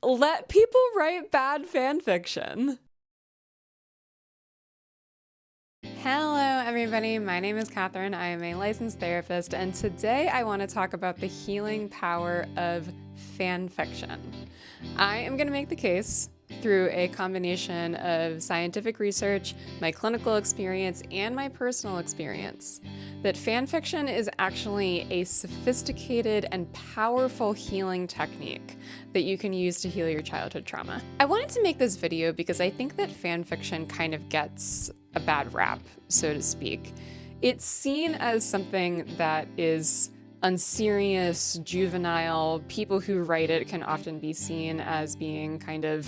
Let people write bad fan fiction. Hello, everybody. My name is Catherine. I am a licensed therapist, and today I want to talk about the healing power of fan fiction. I am going to make the case through a combination of scientific research, my clinical experience, and my personal experience that fan fiction is actually a sophisticated and powerful healing technique that you can use to heal your childhood trauma. I wanted to make this video because I think that fan fiction kind of gets a bad rap, so to speak. It's seen as something that is unserious, juvenile. People who write it can often be seen as being kind of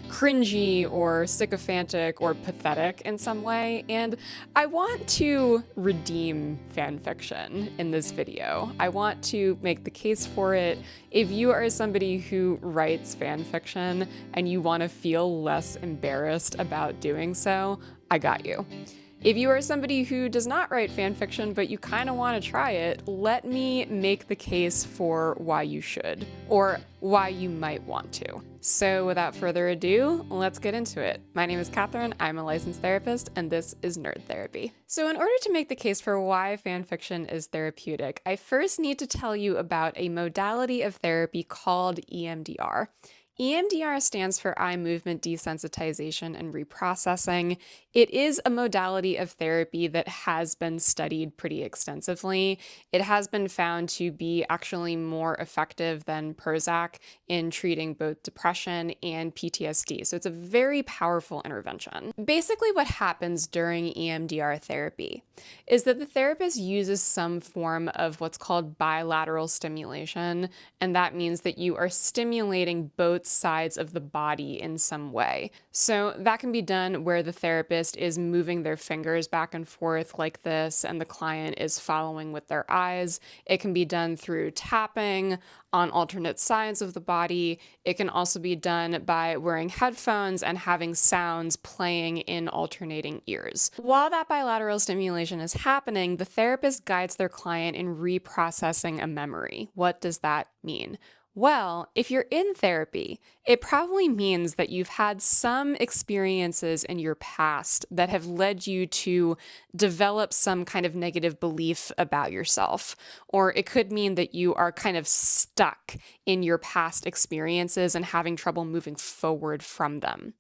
cringy or sycophantic or pathetic in some way, and I want to redeem fan fiction in this video. I want to make the case for it. If you are somebody who writes fan fiction and you want to feel less embarrassed about doing so, I got you. If you are somebody who does not write fan fiction but you kind of want to try it, let me make the case for why you should, or why you might want to. So without further ado, let's get into it. My name is Catherine, I'm a licensed therapist, and this is Nerd Therapy. So in order to make the case for why fan fiction is therapeutic, I first need to tell you about a modality of therapy called EMDR. EMDR stands for eye movement desensitization and reprocessing. It is a modality of therapy that has been studied pretty extensively. It has been found to be actually more effective than Prozac in treating both depression and PTSD. So it's a very powerful intervention. Basically, what happens during EMDR therapy is that the therapist uses some form of what's called bilateral stimulation, and that means that you are stimulating both sides of the body in some way. So that can be done where the therapist is moving their fingers back and forth like this, and the client is following with their eyes. It can be done through tapping on alternate sides of the body. It can also be done by wearing headphones and having sounds playing in alternating ears. While that bilateral stimulation is happening, the therapist guides their client in reprocessing a memory. What does that mean? Well, if you're in therapy, it probably means that you've had some experiences in your past that have led you to develop some kind of negative belief about yourself. Or it could mean that you are kind of stuck in your past experiences and having trouble moving forward from them.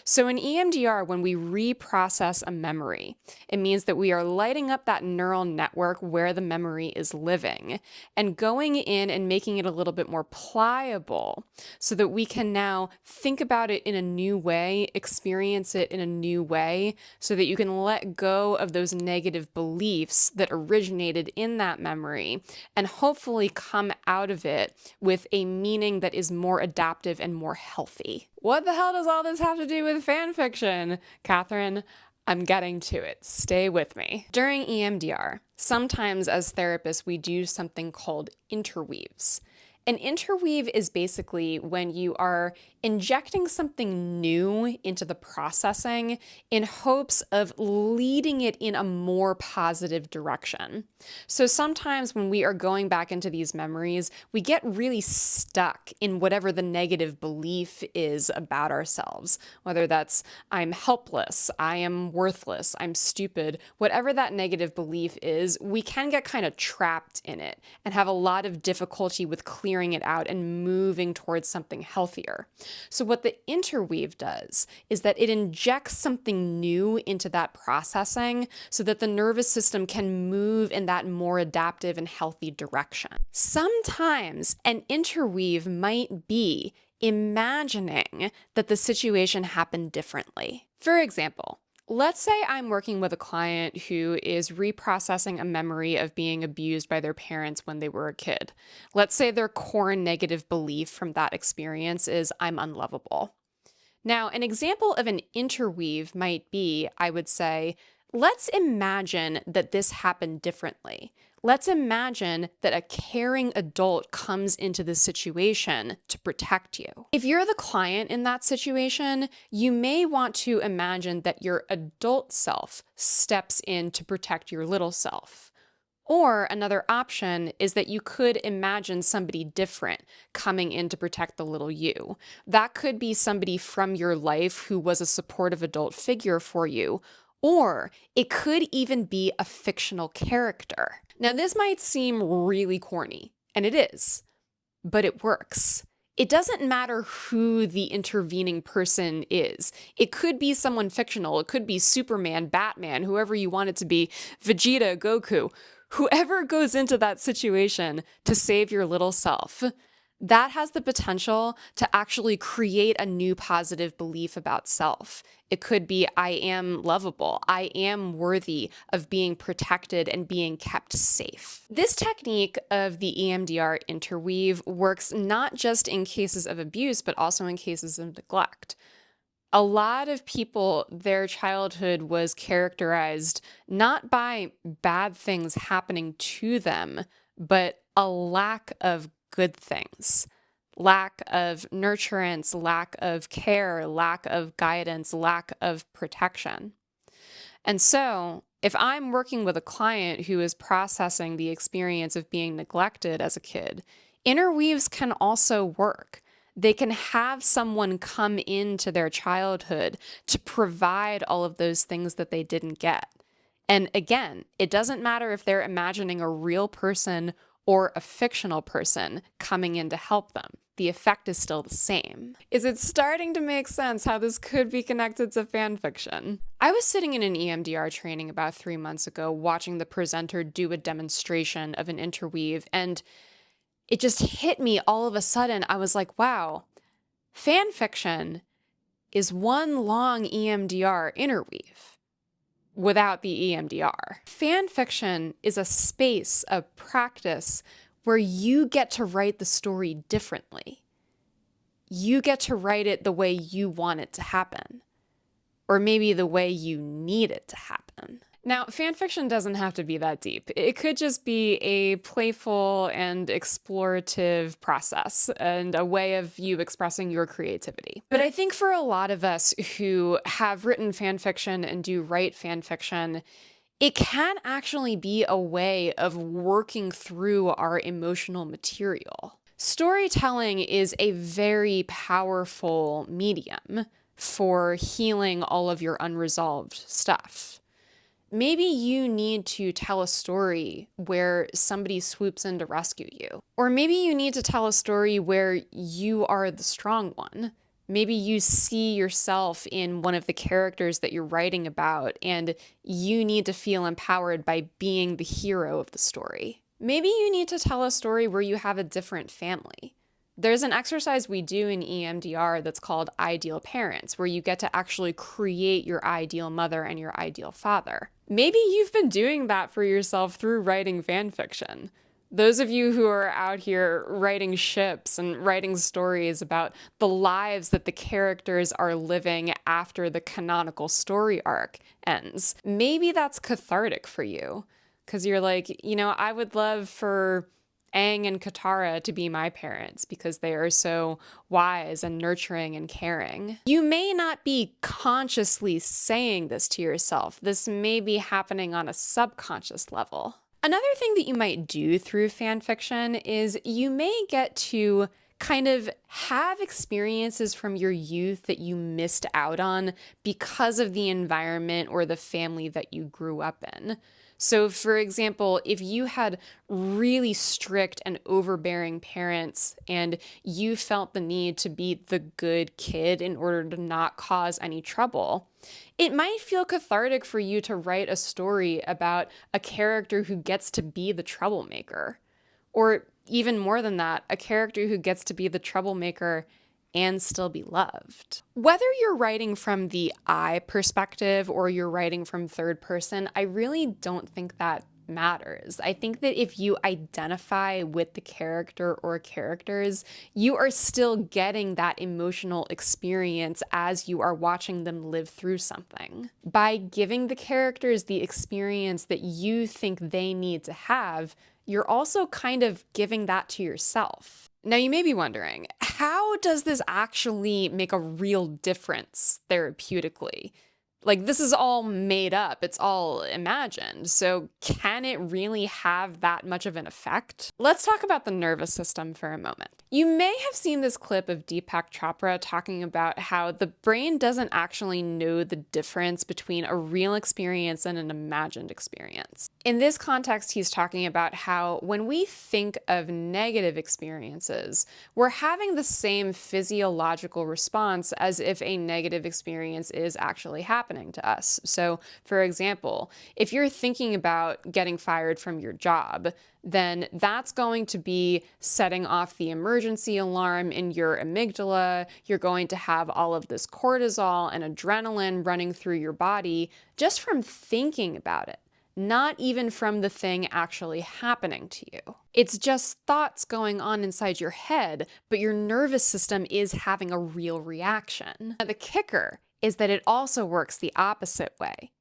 So in EMDR, when we reprocess a memory, it means that we are lighting up that neural network where the memory is living and going in and making it a little bit more pliable so that we can now think about it in a new way, experience it in a new way, so that you can let go of those negative beliefs that originated in that memory and hopefully come out of it with a meaning that is more adaptive and more healthy. What the hell does all this have to do with fan fiction, Catherine? I'm getting to it. Stay with me. During EMDR, sometimes as therapists, we do something called interweaves. An interweave is basically when you are injecting something new into the processing in hopes of leading it in a more positive direction. So sometimes when we are going back into these memories, we get really stuck in whatever the negative belief is about ourselves, whether that's I'm helpless, I am worthless, I'm stupid, whatever that negative belief is, we can get kind of trapped in it and have a lot of difficulty with clearing it out and moving towards something healthier. So what the interweave does is that it injects something new into that processing so that the nervous system can move in that more adaptive and healthy direction. Sometimes an interweave might be imagining that the situation happened differently. For example, let's say I'm working with a client who is reprocessing a memory of being abused by their parents when they were a kid. Let's say their core negative belief from that experience is I'm unlovable. Now, an example of an interweave might be, I would say, let's imagine that this happened differently. Let's imagine that a caring adult comes into the situation to protect you. If you're the client in that situation, you may want to imagine that your adult self steps in to protect your little self. Or another option is that you could imagine somebody different coming in to protect the little you. That could be somebody from your life who was a supportive adult figure for you, or it could even be a fictional character. Now, this might seem really corny, and it is, but it works. It doesn't matter who the intervening person is. It could be someone fictional. It could be Superman, Batman, whoever you want it to be, Vegeta, Goku. Whoever goes into that situation to save your little self, that has the potential to actually create a new positive belief about self. It could be, I am lovable. I am worthy of being protected and being kept safe. This technique of the EMDR interweave works not just in cases of abuse, but also in cases of neglect. A lot of people, their childhood was characterized not by bad things happening to them, but a lack of good things. Lack of nurturance, lack of care, lack of guidance, lack of protection. And so, if I'm working with a client who is processing the experience of being neglected as a kid, interweaves can also work. They can have someone come into their childhood to provide all of those things that they didn't get. And again, it doesn't matter if they're imagining a real person or a fictional person coming in to help them. The effect is still the same. Is it starting to make sense how this could be connected to fan fiction? I was sitting in an EMDR training about 3 months ago watching the presenter do a demonstration of an interweave, and it just hit me all of a sudden. I was like, wow, fan fiction is one long EMDR interweave without the EMDR. Fan fiction is a space, a practice where you get to write the story differently. You get to write it the way you want it to happen, or maybe the way you need it to happen. Now, fan fiction doesn't have to be that deep. It could just be a playful and explorative process and a way of you expressing your creativity. But I think for a lot of us who have written fan fiction and do write fan fiction, it can actually be a way of working through our emotional material. Storytelling is a very powerful medium for healing all of your unresolved stuff. Maybe you need to tell a story where somebody swoops in to rescue you. Or maybe you need to tell a story where you are the strong one. Maybe you see yourself in one of the characters that you're writing about, and you need to feel empowered by being the hero of the story. Maybe you need to tell a story where you have a different family. There's an exercise we do in EMDR that's called Ideal Parents, where you get to actually create your ideal mother and your ideal father. Maybe you've been doing that for yourself through writing fan fiction. Those of you who are out here writing ships and writing stories about the lives that the characters are living after the canonical story arc ends, maybe that's cathartic for you. Because you're like, I would love for Aang and Katara to be my parents because they are so wise and nurturing and caring. You may not be consciously saying this to yourself. This may be happening on a subconscious level. Another thing that you might do through fan fiction is you may get to kind of have experiences from your youth that you missed out on because of the environment or the family that you grew up in. So, for example, if you had really strict and overbearing parents and you felt the need to be the good kid in order to not cause any trouble, it might feel cathartic for you to write a story about a character who gets to be the troublemaker. Or even more than that, a character who gets to be the troublemaker and still be loved. Whether you're writing from the I perspective or you're writing from third person, I really don't think that matters. I think that if you identify with the character or characters, you are still getting that emotional experience as you are watching them live through something. By giving the characters the experience that you think they need to have, you're also kind of giving that to yourself. Now, you may be wondering, how does this actually make a real difference therapeutically? Like, this is all made up, it's all imagined. So, can it really have that much of an effect? Let's talk about the nervous system for a moment. You may have seen this clip of Deepak Chopra talking about how the brain doesn't actually know the difference between a real experience and an imagined experience. In this context, he's talking about how when we think of negative experiences, we're having the same physiological response as if a negative experience is actually happening to us. So, for example, if you're thinking about getting fired from your job, then that's going to be setting off the emergency alarm in your amygdala. You're going to have all of this cortisol and adrenaline running through your body just from thinking about it, not even from the thing actually happening to you. It's just thoughts going on inside your head, but your nervous system is having a real reaction. Now, the kicker is that it also works the opposite way.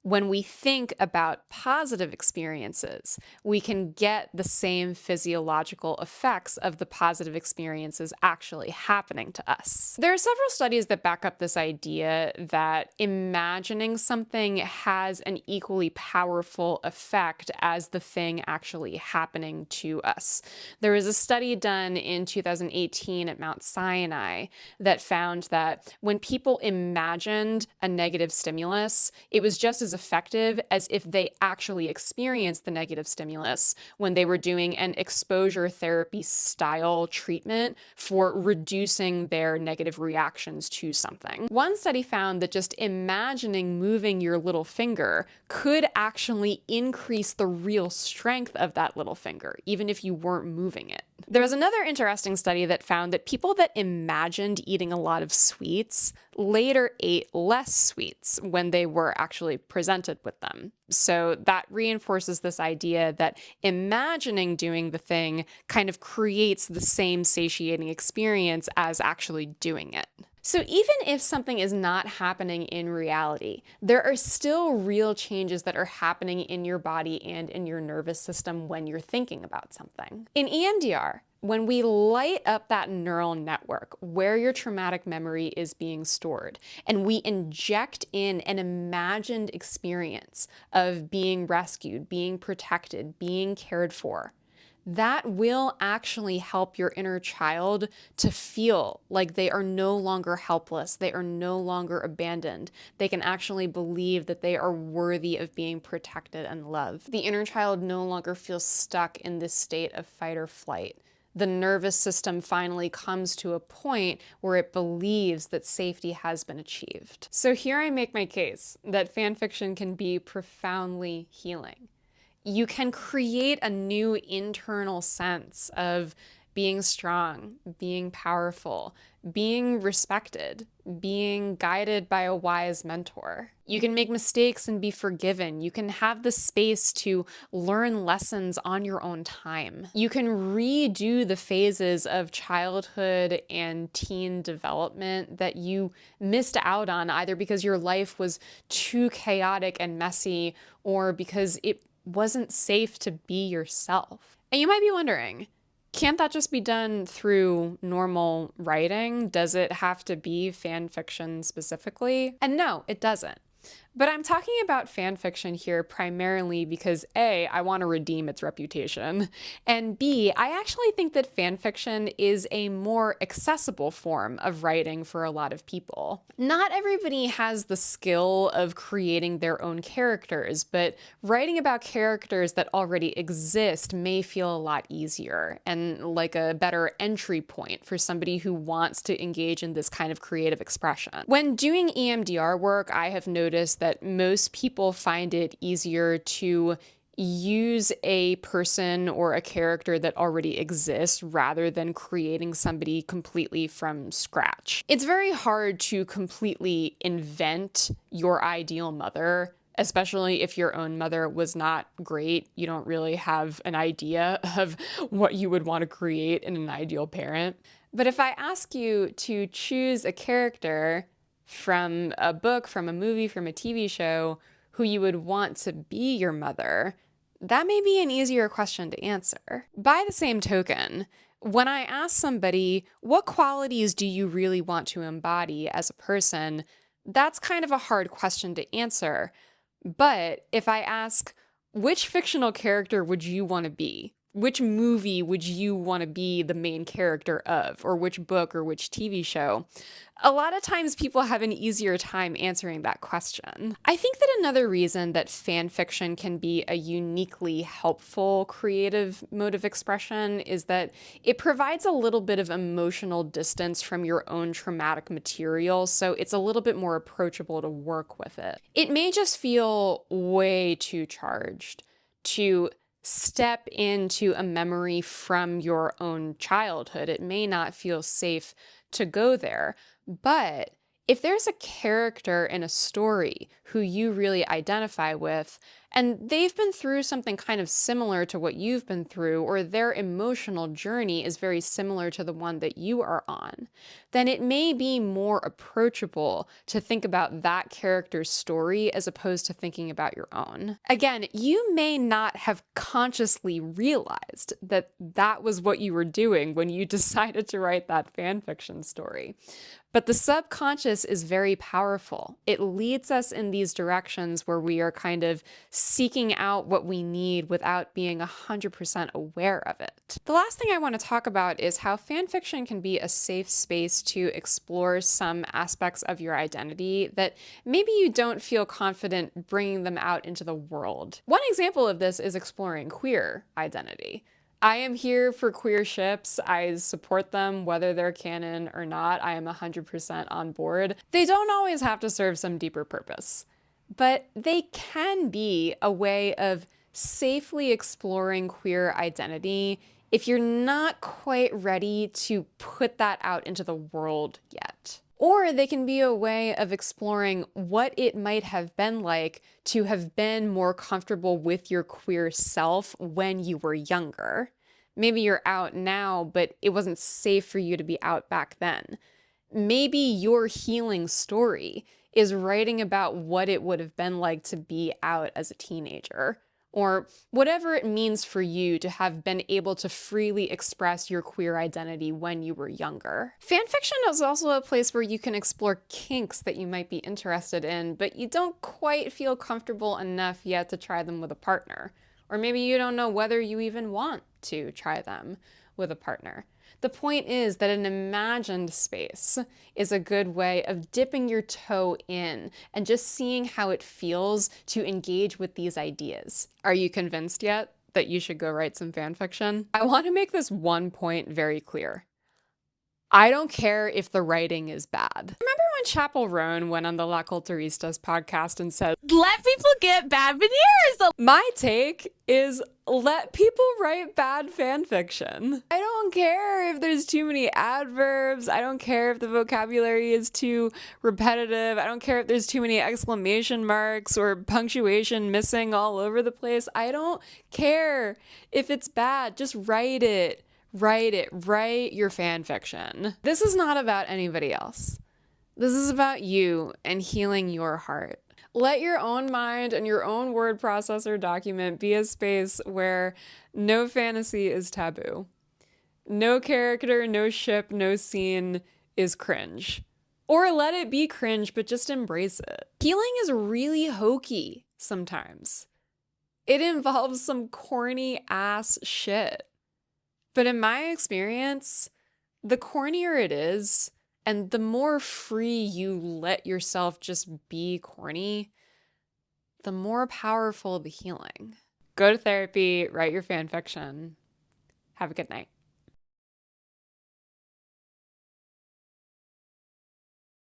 When we think about positive experiences, we can get the same physiological effects of the positive experiences actually happening to us. There are several studies that back up this idea that imagining something has an equally powerful effect as the thing actually happening to us. There was a study done in 2018 at Mount Sinai that found that when people imagined a negative stimulus, it was just as effective as if they actually experienced the negative stimulus when they were doing an exposure therapy style treatment for reducing their negative reactions to something. One study found that just imagining moving your little finger could actually increase the real strength of that little finger, even if you weren't moving it. There was another interesting study that found that people that imagined eating a lot of sweets later ate less sweets when they were actually presented with them. So that reinforces this idea that imagining doing the thing kind of creates the same satiating experience as actually doing it. So even if something is not happening in reality, there are still real changes that are happening in your body and in your nervous system when you're thinking about something. In EMDR, when we light up that neural network where your traumatic memory is being stored, and we inject in an imagined experience of being rescued, being protected, being cared for, that will actually help your inner child to feel like they are no longer helpless, they are no longer abandoned. They can actually believe that they are worthy of being protected and loved. The inner child no longer feels stuck in this state of fight or flight. The nervous system finally comes to a point where it believes that safety has been achieved. So here I make my case that fan fiction can be profoundly healing. You can create a new internal sense of being strong, being powerful, being respected, being guided by a wise mentor. You can make mistakes and be forgiven. You can have the space to learn lessons on your own time. You can redo the phases of childhood and teen development that you missed out on, either because your life was too chaotic and messy or because it wasn't safe to be yourself. And you might be wondering, can't that just be done through normal writing? Does it have to be fan fiction specifically? And no, it doesn't. But I'm talking about fan fiction here primarily because A, I want to redeem its reputation, and B, I actually think that fan fiction is a more accessible form of writing for a lot of people. Not everybody has the skill of creating their own characters, but writing about characters that already exist may feel a lot easier and like a better entry point for somebody who wants to engage in this kind of creative expression. When doing EMDR work, I have noticed that most people find it easier to use a person or a character that already exists rather than creating somebody completely from scratch. It's very hard to completely invent your ideal mother, especially if your own mother was not great. You don't really have an idea of what you would want to create in an ideal parent. But if I ask you to choose a character from a book, from a movie, from a TV show, who you would want to be your mother, that may be an easier question to answer. By the same token, when I ask somebody, what qualities do you really want to embody as a person? That's kind of a hard question to answer. But if I ask, which fictional character would you want to be? Which movie would you want to be the main character of? Or which book or which TV show? A lot of times people have an easier time answering that question. I think that another reason that fan fiction can be a uniquely helpful creative mode of expression is that it provides a little bit of emotional distance from your own traumatic material, so it's a little bit more approachable to work with it. It may just feel way too charged to step into a memory from your own childhood. It may not feel safe to go there. But if there's a character in a story who you really identify with, and they've been through something kind of similar to what you've been through, or their emotional journey is very similar to the one that you are on, then it may be more approachable to think about that character's story as opposed to thinking about your own. Again, you may not have consciously realized that that was what you were doing when you decided to write that fanfiction story. But the subconscious is very powerful. It leads us in these directions where we are kind of seeking out what we need without being 100% aware of it. The last thing I want to talk about is how fanfiction can be a safe space to explore some aspects of your identity that maybe you don't feel confident bringing them out into the world. One example of this is exploring queer identity. I am here for queer ships. I support them whether they're canon or not. I am 100% on board. They don't always have to serve some deeper purpose, but they can be a way of safely exploring queer identity if you're not quite ready to put that out into the world yet. Or they can be a way of exploring what it might have been like to have been more comfortable with your queer self when you were younger. Maybe you're out now, but it wasn't safe for you to be out back then. Maybe your healing story is writing about what it would have been like to be out as a teenager, or whatever it means for you to have been able to freely express your queer identity when you were younger. Fanfiction is also a place where you can explore kinks that you might be interested in, but you don't quite feel comfortable enough yet to try them with a partner. Or maybe you don't know whether you even want to try them with a partner. The point is that an imagined space is a good way of dipping your toe in and just seeing how it feels to engage with these ideas. Are you convinced yet that you should go write some fan fiction? I want to make this one point very clear. I don't care if the writing is bad. Remember when Chapel Roan went on the La Culturistas podcast and said, "Let people get bad veneers"? My take is let people write bad fan fiction. I don't care if there's too many adverbs. I don't care if the vocabulary is too repetitive. I don't care if there's too many exclamation marks or punctuation missing all over the place. I don't care if it's bad. Just write it. Write your fan fiction. This is not about anybody else. This is about you and healing your heart. Let your own mind and your own word processor document be a space where no fantasy is taboo. No character, no ship, no scene is cringe. Or let it be cringe, but just embrace it. Healing is really hokey sometimes. It involves some corny ass shit. But in my experience, the cornier it is, and the more free you let yourself just be corny, the more powerful the healing. Go to therapy, write your fan fiction. Have a good night.